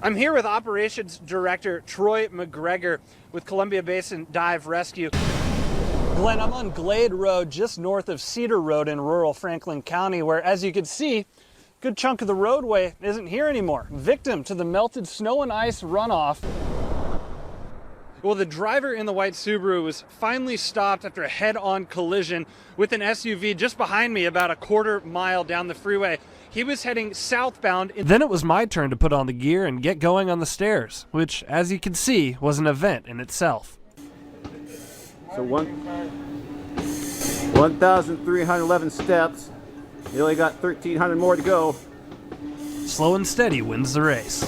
I'm here with Operations Director Troy McGregor with Columbia Basin Dive Rescue. Glenn, I'm on Glade Road, just north of Cedar Road in rural Franklin County, where, as you can see, a good chunk of the roadway isn't here anymore, victim to the melted snow and ice runoff. Well, the driver in the white Subaru was finally stopped after a head-on collision with an SUV just behind me about a quarter mile down the freeway. He was heading southbound. Then it was my turn to put on the gear and get going on the stairs, which, as you can see, was an event in itself. So 1,311 steps. You only got 1,300 more to go. Slow and steady wins the race.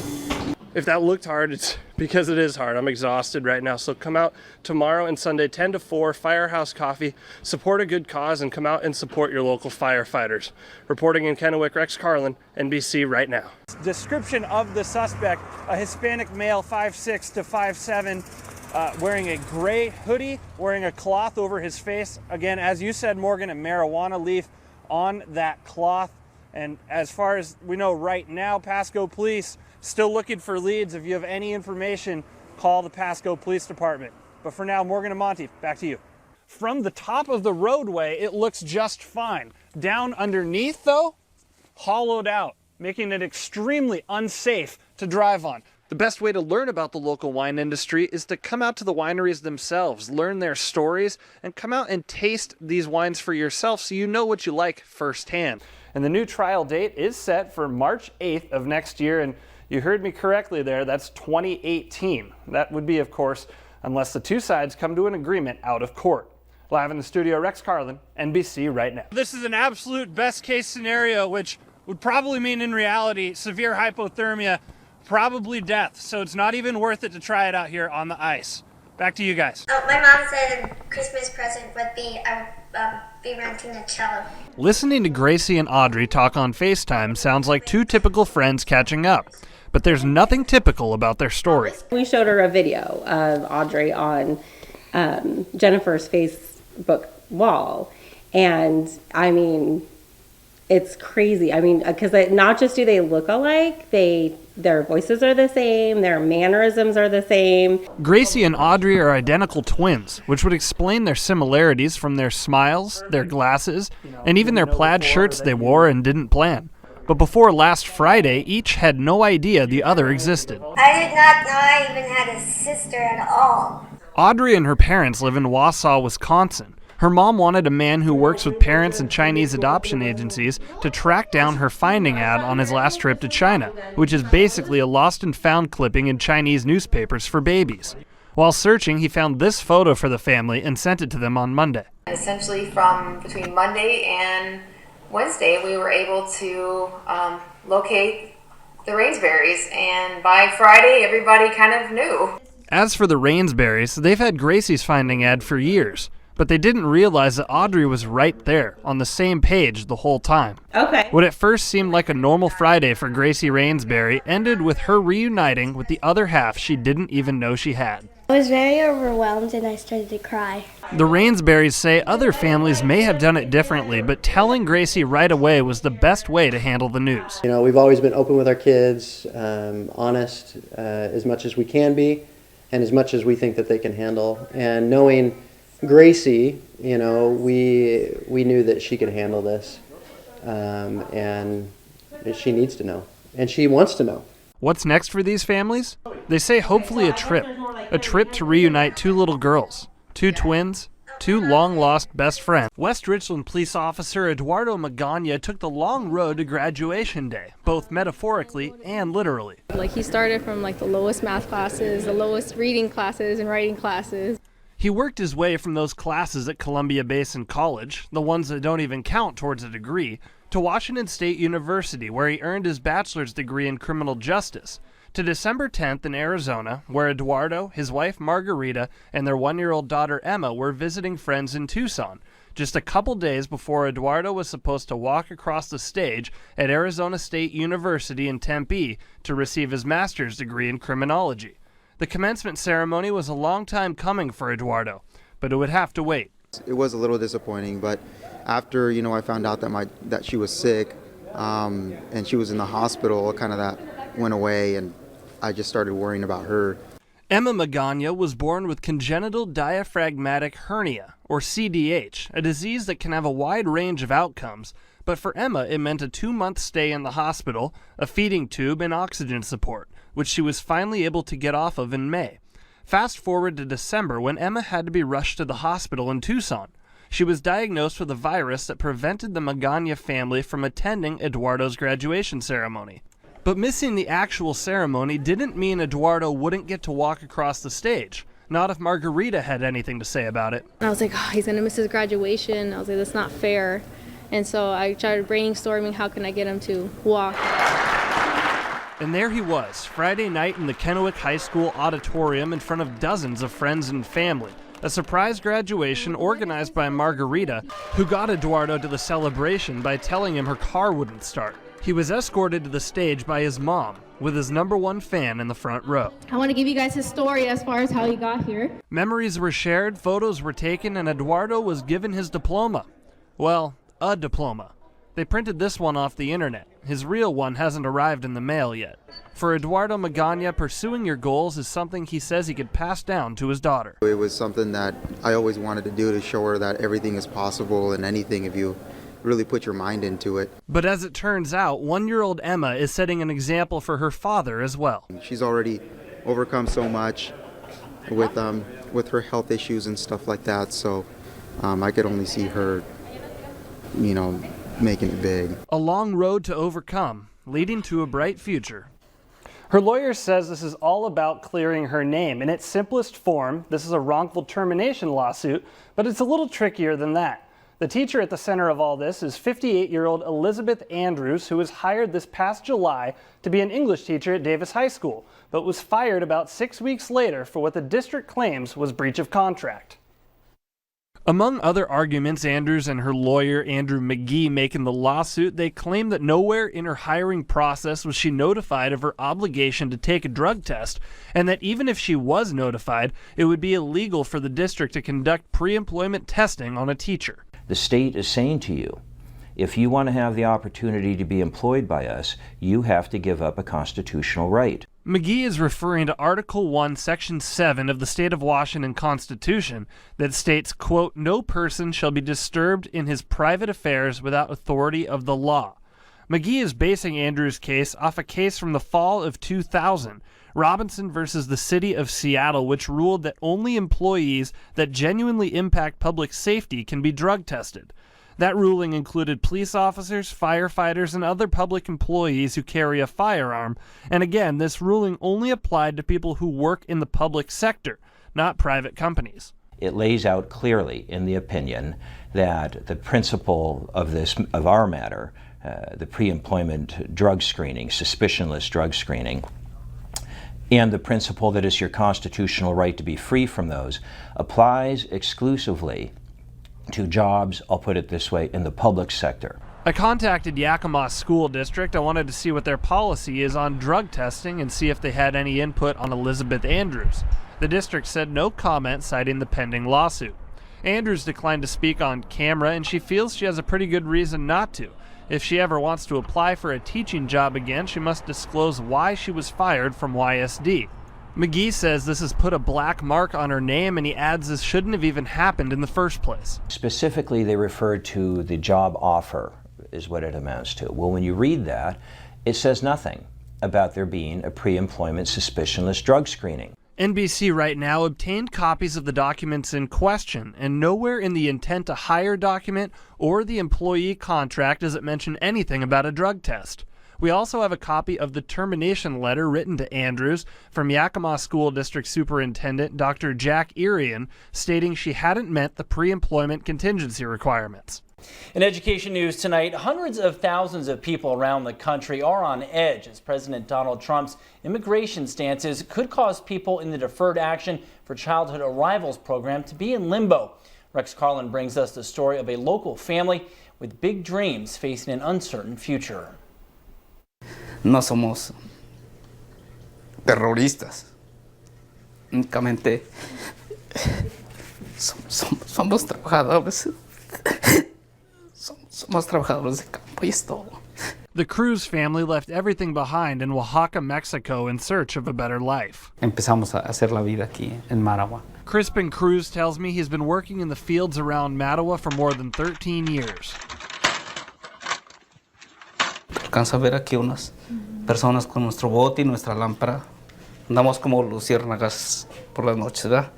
If that looked hard, it's because it is hard. I'm exhausted right now. So come out tomorrow and Sunday, 10 to 4, Firehouse Coffee. Support a good cause and come out and support your local firefighters. Reporting in Kennewick, Rex Carlin, NBC right now. Description of the suspect, a Hispanic male, 5'6" to 5'7", wearing a gray hoodie, wearing a cloth over his face. Again, as you said, Morgan, a marijuana leaf on that cloth. And as far as we know right now, Pasco Police still looking for leads. If you have any information, call the Pasco Police Department. But for now, Morgan and Monty, back to you. From the top of the roadway, it looks just fine. Down underneath, though, hollowed out, making it extremely unsafe to drive on. The best way to learn about the local wine industry is to come out to the wineries themselves, learn their stories, and come out and taste these wines for yourself so you know what you like firsthand. And the new trial date is set for March 8th of next year, and you heard me correctly there, that's 2018. That would be, of course, unless the two sides come to an agreement out of court. Live in the studio, Rex Carlin, NBC right now. This is an absolute best case scenario, which would probably mean in reality severe hypothermia, probably death. So it's not even worth it to try it out here on the ice. Back to you guys. Oh, my mom said a Christmas present would be renting a cello. Listening to Gracie and Audrey talk on FaceTime sounds like two typical friends catching up. But there's nothing typical about their story. We showed her a video of Audrey on Jennifer's Facebook wall. And I mean, it's crazy. I mean, because not just do they look alike, their voices are the same, their mannerisms are the same. Gracie and Audrey are identical twins, which would explain their similarities from their smiles, their glasses, and even their plaid shirts they wore and didn't plan. But before last Friday, each had no idea the other existed. I did not know I even had a sister at all. Audrey and her parents live in Wausau, Wisconsin. Her mom wanted a man who works with parents and Chinese adoption agencies to track down her finding ad on his last trip to China, which is basically a lost and found clipping in Chinese newspapers for babies. While searching, he found this photo for the family and sent it to them on Monday. Essentially from between Monday and Wednesday, we were able to locate the Rainsberries, and by Friday, everybody kind of knew. As for the Rainsberries, they've had Gracie's finding ad for years, but they didn't realize that Audrey was right there on the same page the whole time. Okay. What at first seemed like a normal Friday for Gracie Rainsberry ended with her reuniting with the other half she didn't even know she had. I was very overwhelmed and I started to cry. The Rainsberries say other families may have done it differently, but telling Gracie right away was the best way to handle the news. You know, we've always been open with our kids, honest as much as we can be, and as much as we think that they can handle. And knowing Gracie, you know, we knew that she could handle this, and she needs to know, and she wants to know. What's next for these families? They say hopefully a trip to reunite two little girls, two twins, two long-lost best friends. West Richland police officer Eduardo Magana took the long road to graduation day, both metaphorically and literally. Like, he started from like the lowest math classes, the lowest reading classes and writing classes. He worked his way from those classes at Columbia Basin College, the ones that don't even count towards a degree, to Washington State University, where he earned his bachelor's degree in criminal justice, to December 10th in Arizona, where Eduardo, his wife Margarita, and their one-year-old daughter Emma were visiting friends in Tucson, just a couple days before Eduardo was supposed to walk across the stage at Arizona State University in Tempe to receive his master's degree in criminology. The commencement ceremony was a long time coming for Eduardo, but it would have to wait. It was a little disappointing, but after, I found out that she was sick, and she was in the hospital, kind of that went away, and I just started worrying about her. Emma Magana was born with congenital diaphragmatic hernia, or CDH, a disease that can have a wide range of outcomes, but for Emma it meant a 2-month stay in the hospital, a feeding tube, and oxygen support, which she was finally able to get off of in May. Fast forward to December when Emma had to be rushed to the hospital in Tucson. She was diagnosed with a virus that prevented the Magana family from attending Eduardo's graduation ceremony. But missing the actual ceremony didn't mean Eduardo wouldn't get to walk across the stage. Not if Margarita had anything to say about it. I was like, oh, he's gonna miss his graduation. I was like, that's not fair. And so I started brainstorming, how can I get him to walk? And there he was, Friday night in the Kennewick High School auditorium in front of dozens of friends and family. A surprise graduation organized by Margarita, who got Eduardo to the celebration by telling him her car wouldn't start. He was escorted to the stage by his mom, with his #1 fan in the front row. I want to give you guys his story as far as how he got here. Memories were shared, photos were taken, and Eduardo was given his diploma. Well, a diploma. They printed this one off the internet. His real one hasn't arrived in the mail yet. For Eduardo Magana, pursuing your goals is something he says he could pass down to his daughter. It was something that I always wanted to do, to show her that everything is possible and anything if you really put your mind into it. But as it turns out, 1-year-old Emma is setting an example for her father as well. She's already overcome so much with her health issues and stuff like that, so I could only see her, making it big. A long road to overcome, leading to a bright future. Her lawyer says this is all about clearing her name. In its simplest form, this is a wrongful termination lawsuit, but it's a little trickier than that. The teacher at the center of all this is 58-year-old Elizabeth Andrews, who was hired this past July to be an English teacher at Davis High School, but was fired about 6 weeks later for what the district claims was breach of contract. Among other arguments Andrews and her lawyer Andrew McGee make in the lawsuit, they claim that nowhere in her hiring process was she notified of her obligation to take a drug test, and that even if she was notified, it would be illegal for the district to conduct pre-employment testing on a teacher. The state is saying to you, if you want to have the opportunity to be employed by us, you have to give up a constitutional right. McGee is referring to Article 1, Section 7 of the State of Washington Constitution that states, quote, "No person shall be disturbed in his private affairs without authority of the law." McGee is basing Andrews' case off a case from the fall of 2000, Robinson versus the City of Seattle, which ruled that only employees that genuinely impact public safety can be drug tested. That ruling included police officers, firefighters, and other public employees who carry a firearm, and again, this ruling only applied to people who work in the public sector, not private companies. It lays out clearly in the opinion that the principle of our matter, the pre-employment drug screening, suspicionless drug screening, and the principle that it's your constitutional right to be free from those, applies exclusively to jobs, I'll put it this way, in the public sector. I contacted Yakima School District. I wanted to see what their policy is on drug testing and see if they had any input on Elizabeth Andrews. The district said no comment, citing the pending lawsuit. Andrews declined to speak on camera, and she feels she has a pretty good reason not to. If she ever wants to apply for a teaching job again, she must disclose why she was fired from YSD. McGee says this has put a black mark on her name, and he adds this shouldn't have even happened in the first place. Specifically, they referred to the job offer, is what it amounts to. Well, when you read that, it says nothing about there being a pre-employment suspicionless drug screening. NBC Right Now obtained copies of the documents in question, and nowhere in the intent to hire document or the employee contract does it mention anything about a drug test. We also have a copy of the termination letter written to Andrews from Yakima School District Superintendent Dr. Jack Irian, stating she hadn't met the pre-employment contingency requirements. In education news tonight, hundreds of thousands of people around the country are on edge as President Donald Trump's immigration stances could cause people in the Deferred Action for Childhood Arrivals program to be in limbo. Rex Carlin brings us the story of a local family with big dreams facing an uncertain future. No somos terroristas, únicamente somos trabajadores, somos trabajadores de campo y es todo. The Cruz family left everything behind in Oaxaca, Mexico in search of a better life. Empezamos a hacer la vida aquí en Managua. Crispin Cruz tells me he's been working in the fields around Mattawa for more than 13 years. Alcanza a ver aquí unas personas con nuestro bote y nuestra lámpara. Andamos como luciérnagas por las noches, ¿verdad?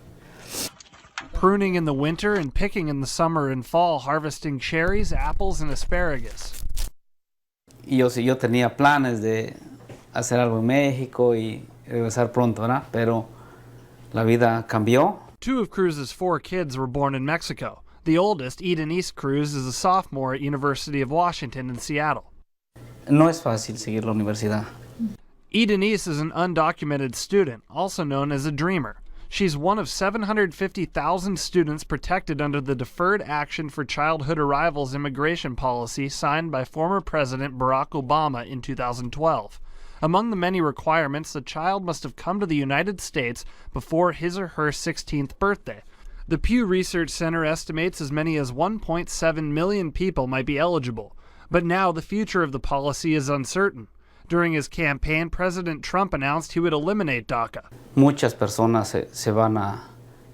Pruning in the winter and picking in the summer and fall, harvesting cherries, apples, and asparagus. Y yo tenía planes de hacer algo en México y regresar pronto, ¿verdad? Pero la vida cambió. 2 of Cruz's 4 kids were born in Mexico. The oldest, Edenise Cruz, is a sophomore at University of Washington in Seattle. No es fácil seguir la universidad. Edenise is an undocumented student, also known as a dreamer. She's one of 750,000 students protected under the Deferred Action for Childhood Arrivals immigration policy signed by former President Barack Obama in 2012. Among the many requirements, the child must have come to the United States before his or her 16th birthday. The Pew Research Center estimates as many as 1.7 million people might be eligible. But now the future of the policy is uncertain. During his campaign, President Trump announced he would eliminate DACA. Muchas personas se van a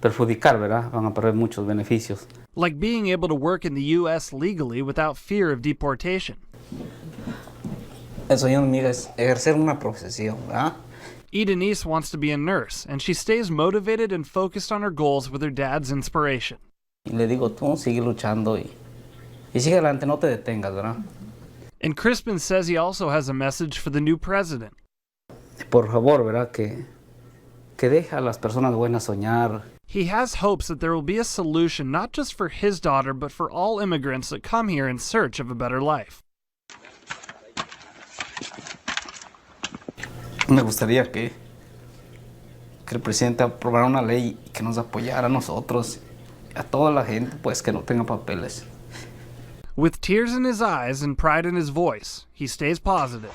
perjudicar, ¿verdad? Van a perder muchos beneficios. Like being able to work in the U.S. legally without fear of deportation. El sueño de mi hija es ejercer una profesión, ¿verdad? Edenise wants to be a nurse, and she stays motivated and focused on her goals with her dad's inspiration. Y le digo, tú sigue luchando y sigue adelante, no te detengas, ¿verdad? And Crispin says he also has a message for the new president. Por favor, ¿verdad? Que deja a las personas buenas soñar. He has hopes that there will be a solution not just for his daughter, but for all immigrants that come here in search of a better life. Me gustaría que el presidente aprobara una ley que nos apoyara a nosotros, a toda la gente, pues que no tenga papeles. With tears in his eyes and pride in his voice, he stays positive.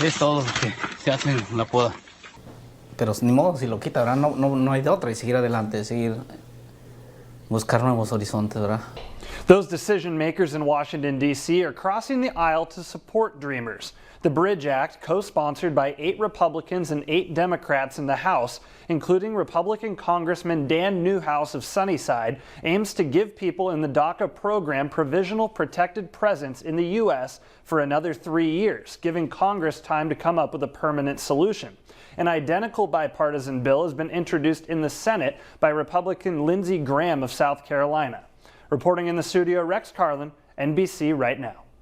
Es todo lo que se hace en la poda. Pero ni modo, si lo quita, ¿verdad? No hay de otra y seguir adelante, buscar nuevos horizontes, ¿verdad? Those decision makers in Washington, D.C. are crossing the aisle to support Dreamers. The Bridge Act, co-sponsored by 8 Republicans and 8 Democrats in the House, including Republican Congressman Dan Newhouse of Sunnyside, aims to give people in the DACA program provisional protected presence in the U.S. for another 3 years, giving Congress time to come up with a permanent solution. An identical bipartisan bill has been introduced in the Senate by Republican Lindsey Graham of South Carolina. Reporting in the studio, Rex Carlin, NBC Right Now.